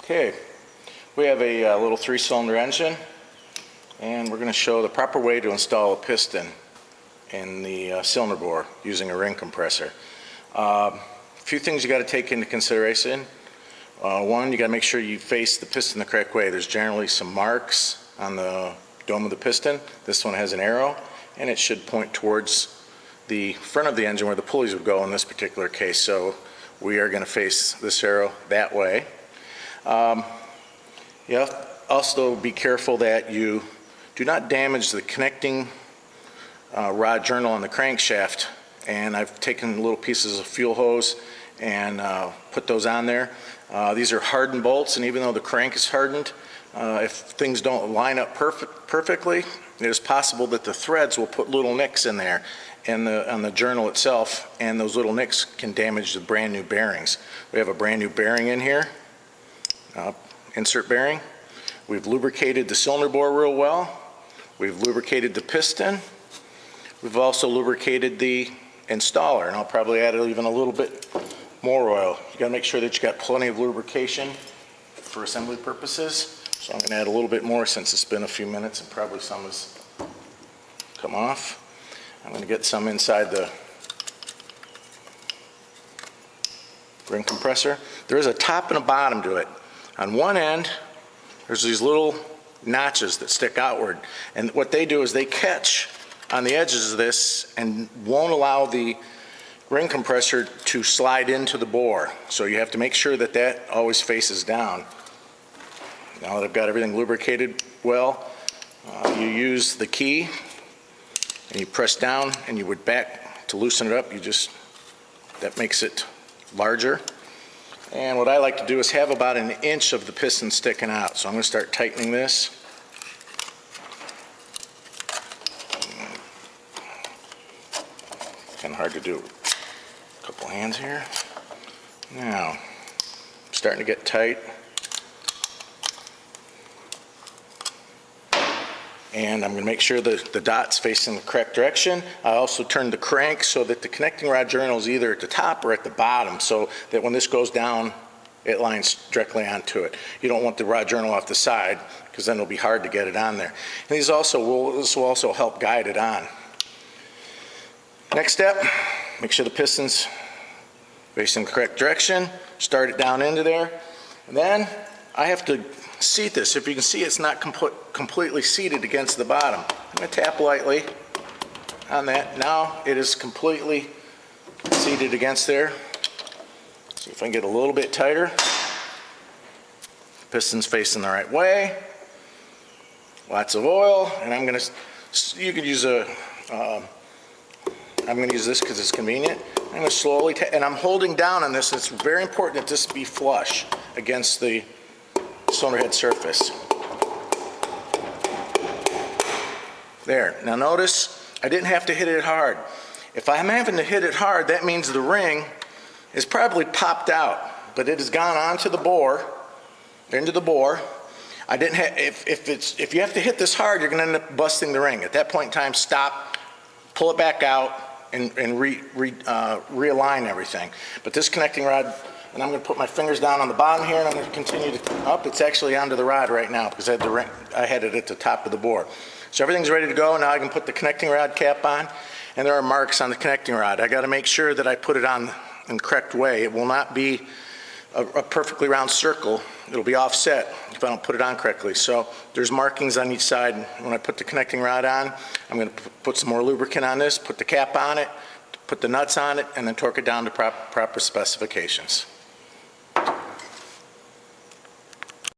Okay, we have a little 3-cylinder engine, and we're going to show the proper way to install a piston in the cylinder bore using a ring compressor. A few things you got to take into consideration. One, you got to make sure you face the piston the correct way. There's generally some marks on the dome of the piston. This one has an arrow, and it should point towards the front of the engine where the pulleys would go in this particular case. So we are going to face this arrow that way. Also be careful that you do not damage the connecting rod journal on the crankshaft, and I've taken little pieces of fuel hose and put those on there. These are hardened bolts, and even though the crank is hardened, if things don't line up perfectly, it is possible that the threads will put little nicks in there on the journal itself, and those little nicks can damage the brand new bearings. We have a brand new bearing in here, insert bearing. We've lubricated the cylinder bore real well. We've lubricated the piston. We've also lubricated the installer, and I'll probably add even a little bit more oil. You got to make sure that you got plenty of lubrication for assembly purposes. So I'm going to add a little bit more since it's been a few minutes and probably some has come off. I'm going to get some inside the ring compressor. There is a top and a bottom to it. On one end, there's these little notches that stick outward, and what they do is they catch on the edges of this and won't allow the ring compressor to slide into the bore. So you have to make sure that that always faces down. Now that I've got everything lubricated well, you use the key and you press down, and you would back to loosen it up. That makes it larger. And what I like to do is have about an inch of the piston sticking out. So I'm going to start tightening this. Kind of hard to do. A couple hands here. Now, starting to get tight. And I'm going to make sure that the dot's facing the correct direction. I also turned the crank so that the connecting rod journal is either at the top or at the bottom, so that when this goes down, it lines directly onto it. You don't want the rod journal off the side, because then it'll be hard to get it on there. And this will also help guide it on. Next step, make sure the piston's facing the correct direction. Start it down into there. And then I have to seat this. If you can see, it's not completely seated against the bottom. I'm going to tap lightly on that. Now it is completely seated against there. See if I can get a little bit tighter. Piston's facing the right way. Lots of oil, and you could use I'm going to use this because it's convenient. I'm going to slowly and I'm holding down on this. It's very important that this be flush against the cylinder head surface. There. Now notice I didn't have to hit it hard. If I'm having to hit it hard, that means the ring is probably popped out, but it has gone onto the bore, into the bore. I didn't have, if you have to hit this hard, you're going to end up busting the ring. At that point in time, stop, pull it back out, and realign everything. But this connecting rod, and I'm going to put my fingers down on the bottom here, and I'm going to continue to up. It's actually onto the rod right now because I had it at the top of the bore. So everything's ready to go. Now I can put the connecting rod cap on, and there are marks on the connecting rod. I got to make sure that I put it on in the correct way. It will not be a perfectly round circle. It'll be offset if I don't put it on correctly. So there's markings on each side. When I put the connecting rod on, I'm going to put some more lubricant on this, put the cap on it, put the nuts on it, and then torque it down to proper specifications.